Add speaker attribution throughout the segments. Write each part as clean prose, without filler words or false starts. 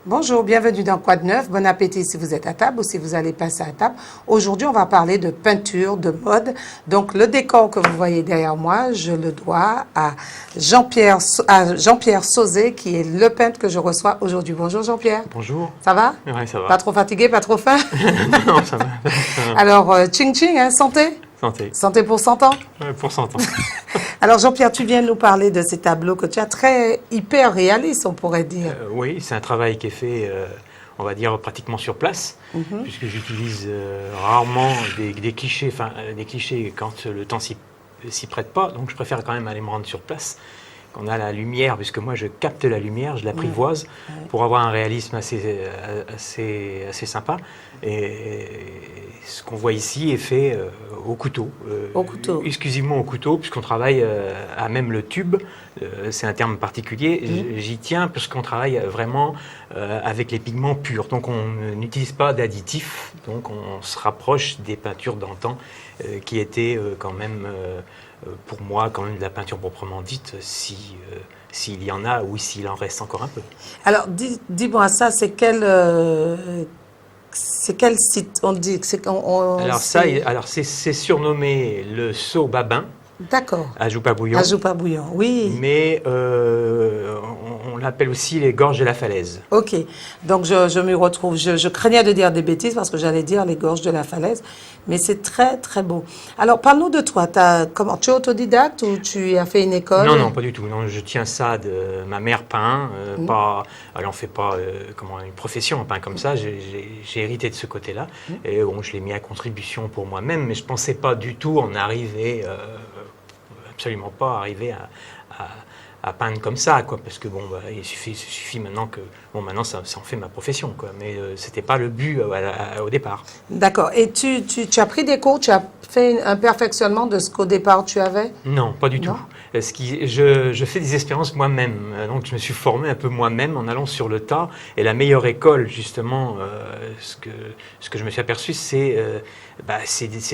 Speaker 1: Bonjour, bienvenue dans Quoi de neuf? Bon appétit si vous êtes à table ou si vous allez passer à table. Aujourd'hui, on va parler de peinture, de mode. Donc, le décor que vous voyez derrière moi, je le dois à Jean-Pierre Sauzé, qui est le peintre que je reçois aujourd'hui. Bonjour Jean-Pierre.
Speaker 2: Bonjour.
Speaker 1: Ça va?
Speaker 2: Oui, ça va.
Speaker 1: Pas trop fatigué, pas trop faim?
Speaker 2: Non, ça va.
Speaker 1: Alors, ching ching, hein, santé?
Speaker 2: Santé.
Speaker 1: Santé pour 100 ans?
Speaker 2: Pour 100 ans.
Speaker 1: Alors Jean-Pierre, tu viens nous parler de ces tableaux que tu as très hyper réalistes, on pourrait dire.
Speaker 2: Oui, c'est un travail qui est fait, on va dire, pratiquement sur place, puisque j'utilise rarement des clichés, enfin des clichés quand le temps s'y prête pas, donc je préfère quand même aller me rendre sur place. On a la lumière, puisque moi je capte la lumière, je l'apprivoise pour avoir un réalisme assez sympa. Et ce qu'on voit ici est fait au couteau.
Speaker 1: Au couteau.
Speaker 2: Exclusivement au couteau, puisqu'on travaille à même le tube. C'est un terme particulier. J'y tiens, puisqu'on travaille vraiment avec les pigments purs. Donc on n'utilise pas d'additifs. Donc on se rapproche des peintures d'antan qui étaient quand même... pour moi, quand même de la peinture proprement dite, s'il y en a ou s'il en reste encore un peu. Alors,
Speaker 1: dis-moi ça, c'est quel site on dit
Speaker 2: Alors, c'est surnommé le Sceau Babin.
Speaker 1: D'accord.
Speaker 2: À Joux-Pas-Bouillon.
Speaker 1: À Joux-Pas-Bouillon, oui.
Speaker 2: Mais on l'appelle aussi les gorges de la falaise.
Speaker 1: Ok, donc je me retrouve. Je craignais de dire des bêtises parce que j'allais dire les gorges de la falaise, mais c'est très très beau. Alors parle-nous de toi. Tu es autodidacte ou tu as fait une école?
Speaker 2: Non, pas du tout. Non, je tiens ça de ma mère peint. Elle n'en fait pas une profession, peint comme ça. J'ai hérité de ce côté-là. Et bon, je l'ai mis à contribution pour moi-même, mais je ne pensais pas du tout en arriver. Absolument pas arriver à peindre comme ça, quoi, parce que il suffit maintenant que maintenant ça en fait ma profession, quoi, mais c'était pas le but au départ.
Speaker 1: D'accord. Et tu as pris des cours, tu as fait un perfectionnement de ce qu'au départ tu avais?
Speaker 2: Non, pas du tout. Je fais des expériences moi-même, donc je me suis formé un peu moi-même en allant sur le tas. Et la meilleure école, justement, ce que je me suis aperçu, c'est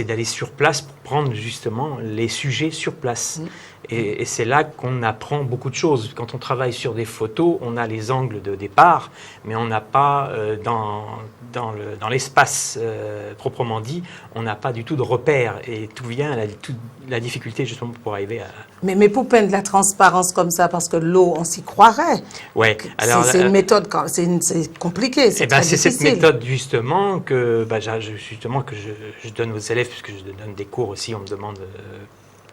Speaker 2: d'aller sur place pour prendre justement les sujets sur place. Et c'est là qu'on apprend beaucoup de choses. Quand on travaille sur des photos, on a les angles de départ, mais on n'a pas, dans l'espace proprement dit, on n'a pas du tout de repères. Et tout vient, la difficulté justement pour arriver à...
Speaker 1: Mais pour peindre de la transparence comme ça, parce que l'eau, on s'y croirait.
Speaker 2: Ouais. Alors
Speaker 1: c'est une méthode, c'est compliqué, c'est très difficile.
Speaker 2: C'est cette méthode justement que je donne aux élèves, puisque je donne des cours aussi, on me demande...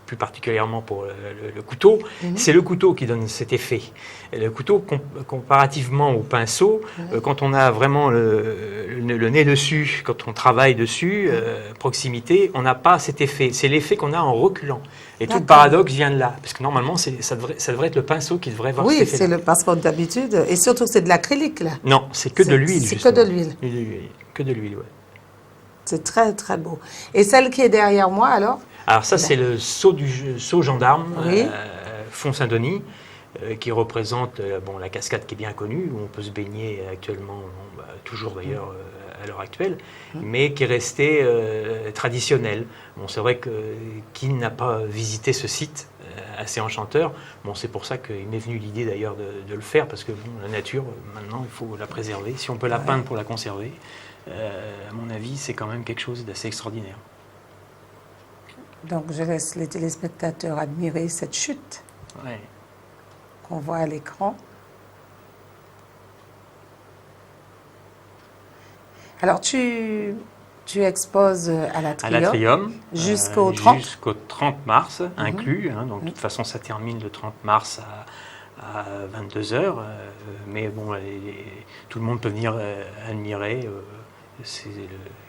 Speaker 2: plus particulièrement pour le couteau, c'est le couteau qui donne cet effet. Et le couteau, comparativement au pinceau, quand on a vraiment le nez dessus, quand on travaille dessus, proximité, on n'a pas cet effet. C'est l'effet qu'on a en reculant. Et tout le paradoxe vient de là. Parce que normalement, ça devrait être le pinceau qui devrait avoir cet effet.
Speaker 1: Oui, c'est le pinceau d'habitude. Et surtout, c'est de l'acrylique, là.
Speaker 2: Non, c'est que de l'huile.
Speaker 1: C'est que de l'huile.
Speaker 2: Que de l'huile, oui.
Speaker 1: C'est très, très beau. Et celle qui est derrière moi, alors?
Speaker 2: Alors ça, c'est le sceau gendarme, Fond Saint-Denis, qui représente la cascade qui est bien connue, où on peut se baigner actuellement, toujours d'ailleurs à l'heure actuelle, mais qui est restée traditionnelle. Bon, c'est vrai que qui n'a pas visité ce site assez enchanteur, c'est pour ça qu'il m'est venu l'idée d'ailleurs de le faire, parce que la nature, maintenant, il faut la préserver. Si on peut la peindre pour la conserver, à mon avis, c'est quand même quelque chose d'assez extraordinaire.
Speaker 1: Donc, je laisse les téléspectateurs admirer cette chute qu'on voit à l'écran. Alors, tu exposes à l'Atrium jusqu'au 30?
Speaker 2: Jusqu'au 30 mars, inclus. Donc, de toute façon, ça termine le 30 mars à 22h. Mais tout le monde peut venir admirer. C'est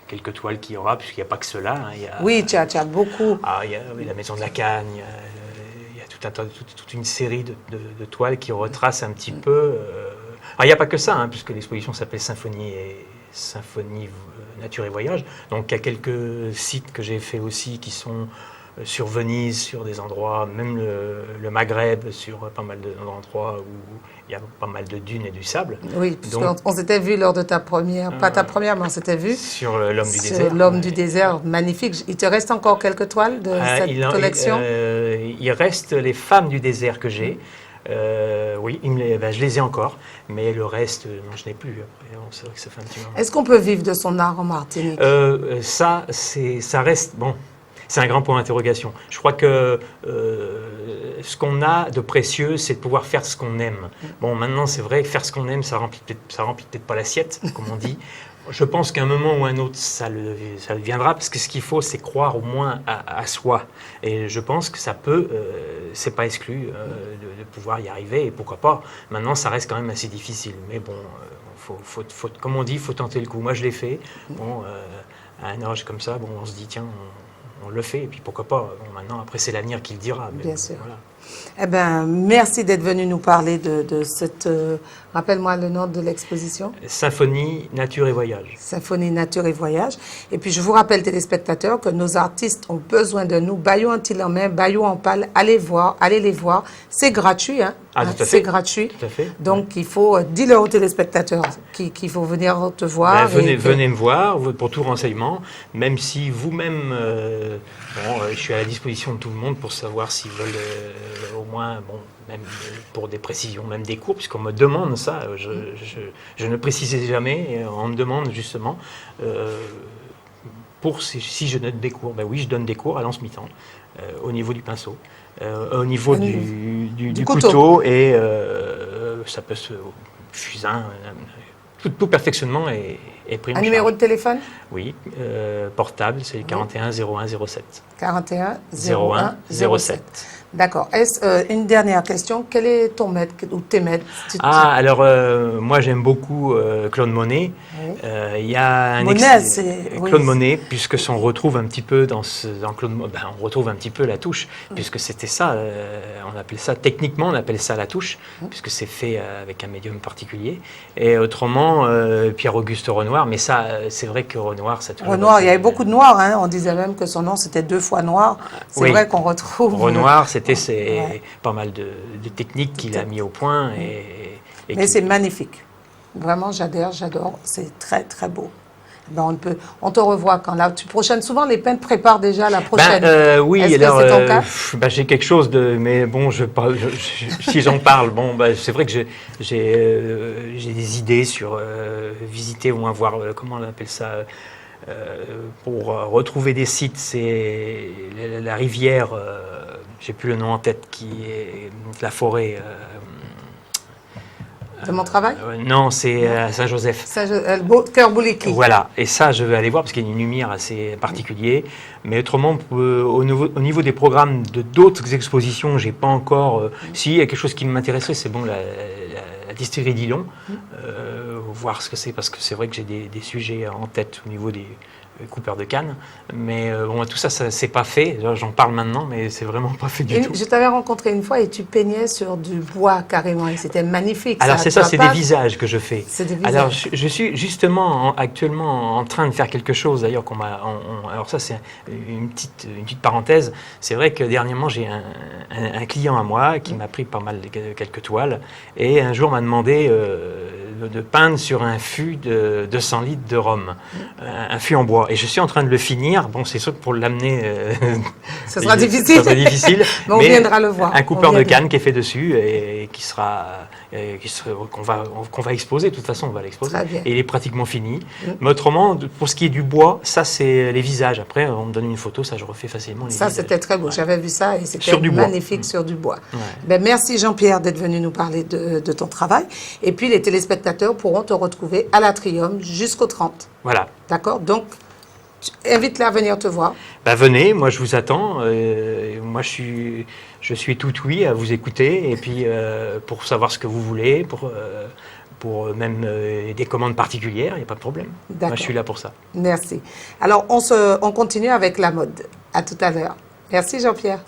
Speaker 2: quelques toiles qu'il y aura, puisqu'il n'y a pas que cela.
Speaker 1: Oui, tu as beaucoup.
Speaker 2: Il y a la Maison de la Canne, il y a toute une série de toiles qui retracent un petit peu... il n'y a pas que ça, puisque l'exposition s'appelle Symphonie Nature et Voyage. Donc il y a quelques sites que j'ai fait aussi qui sont sur Venise, sur des endroits, même le Maghreb, sur pas mal d'endroits où il y a pas mal de dunes et du sable.
Speaker 1: Oui, puisqu'on s'était vu lors de ta première, pas ta première, mais on s'était vu.
Speaker 2: Sur l'Homme du désert.
Speaker 1: L'Homme du désert, magnifique. Il te reste encore quelques toiles de cette collection?
Speaker 2: Il reste les Femmes du désert que j'ai. Oui, je les ai encore, mais le reste, non, je n'ai plus. Après, c'est vrai que ça fait un petit moment.
Speaker 1: Est-ce qu'on peut vivre de son art en Martinique?
Speaker 2: Ça reste, bon, c'est un grand point d'interrogation. Je crois que ce qu'on a de précieux, c'est de pouvoir faire ce qu'on aime. Bon, maintenant, c'est vrai, faire ce qu'on aime, ça remplit peut-être pas l'assiette, comme on dit. Je pense qu'à un moment ou un autre, ça le viendra, parce que ce qu'il faut, c'est croire au moins à soi. Et je pense que ça peut, c'est pas exclu de pouvoir y arriver, et pourquoi pas. Maintenant, ça reste quand même assez difficile. Mais bon, comme on dit, il faut tenter le coup. Moi, je l'ai fait. Bon, à un âge comme ça, bon, on se dit, tiens, on le fait, et puis pourquoi pas. Bon, maintenant, après, c'est l'avenir qui le dira. Mais
Speaker 1: Bien sûr.
Speaker 2: Voilà.
Speaker 1: Eh bien, merci d'être venu nous parler de cette... rappelle-moi le nom de l'exposition.
Speaker 2: Symphonie, nature et voyage.
Speaker 1: Symphonie, nature et voyage. Et puis, je vous rappelle, téléspectateurs, que nos artistes ont besoin de nous. Bayou en main, Bayou en pâle. Allez les voir. C'est gratuit, hein?
Speaker 2: Ah, tout à fait.
Speaker 1: C'est gratuit.
Speaker 2: Tout à fait.
Speaker 1: Donc, il faut... dis-le aux téléspectateurs qu'il faut venir te voir.
Speaker 2: Venez me voir pour tout renseignement, même si vous-même, je suis à la disposition de tout le monde pour savoir s'ils veulent au moins, bon, même pour des précisions, même des cours, puisqu'on me demande ça. Je ne précisais jamais, et on me demande justement si je donne des cours. Ben oui, je donne des cours à Lens-Mitan, au niveau du pinceau, au niveau du couteau, et ça peut se fusain. Tout perfectionnement est pris en charge.
Speaker 1: Un numéro de téléphone?
Speaker 2: Oui, portable, c'est 41 01 07.
Speaker 1: 41
Speaker 2: 01 07.
Speaker 1: D'accord. Une dernière question. Quel est ton maître ou tes maîtres?
Speaker 2: Alors, moi j'aime beaucoup Claude Monet.
Speaker 1: Oui.
Speaker 2: Il y a un Claude Monet, puisque on retrouve un petit peu dans Claude Monet, on retrouve un petit peu la touche, puisque c'était ça, on appelle ça, techniquement on appelle ça la touche, puisque c'est fait avec un médium particulier. Et autrement, Pierre-Auguste Renoir, mais ça, c'est vrai que Renoir, ça toujours...
Speaker 1: Renoir, il y avait beaucoup de noirs, hein. On disait même que son nom c'était 2 fois noir. C'est vrai qu'on retrouve...
Speaker 2: Renoir, c'était pas mal de techniques qu'il a mis au point.
Speaker 1: Mais c'est magnifique. Vraiment, j'adore. C'est très, très beau. Ben, on te revoit quand la prochaine. Souvent, les peintres préparent déjà la prochaine.
Speaker 2: Oui,
Speaker 1: est-ce
Speaker 2: alors,
Speaker 1: que c'est ton cas?
Speaker 2: J'ai quelque chose de... Mais bon, si j'en parle, bon, c'est vrai que j'ai des idées sur visiter, au moins voir, comment on appelle ça, pour retrouver des sites. C'est la rivière, j'ai plus le nom en tête, qui est la forêt...
Speaker 1: de mon travail?
Speaker 2: Non, c'est à Saint-Joseph.
Speaker 1: Cœur Bouliki.
Speaker 2: Voilà, et ça, je vais aller voir parce qu'il y a une lumière assez particulière. Mais autrement, au niveau des programmes de d'autres expositions, j'ai pas encore... Si, il y a quelque chose qui m'intéresserait, c'est bon, la distillerie d'Ilon. Voir ce que c'est, parce que c'est vrai que j'ai des sujets en tête au niveau des coupeurs de canne. Mais bon, tout ça, c'est pas fait. J'en parle maintenant, mais c'est vraiment pas fait du tout.
Speaker 1: Je t'avais rencontré une fois et tu peignais sur du bois carrément. Et c'était magnifique.
Speaker 2: Alors c'est ça, c'est des visages que je fais.
Speaker 1: C'est des visages.
Speaker 2: Alors je suis justement actuellement en train de faire quelque chose d'ailleurs alors ça c'est une petite parenthèse. C'est vrai que dernièrement j'ai un client à moi qui m'a pris pas mal quelques toiles et un jour m'a demandé de peindre sur un fût de 200 litres de rhum, un fût en bois. Et je suis en train de le finir. Bon, c'est sûr que pour l'amener,
Speaker 1: ça sera difficile.
Speaker 2: Ça sera difficile.
Speaker 1: Mais on viendra le voir.
Speaker 2: Un coupeur de canne qui est fait dessus et qu'on va exposer. De toute façon, on va l'exposer. Et il est pratiquement fini. Mais autrement, pour ce qui est du bois, ça c'est les visages. Après, on me donne une photo, ça je refais facilement les visages.
Speaker 1: Ça c'était très beau. Ouais. J'avais vu ça et c'était magnifique sur du bois. Ouais. Ben, merci Jean-Pierre d'être venu nous parler de ton travail. Et puis les téléspectateurs pourront te retrouver à l'Atrium jusqu'au 30.
Speaker 2: Voilà.
Speaker 1: D'accord. Donc, invite-les à venir te voir.
Speaker 2: Ben, venez, moi je vous attends. Moi je suis tout oui à vous écouter et puis pour savoir ce que vous voulez, pour même des commandes particulières, il n'y a pas de problème. Moi je suis là pour ça.
Speaker 1: Merci. Alors on continue avec la mode. À tout à l'heure. Merci Jean-Pierre.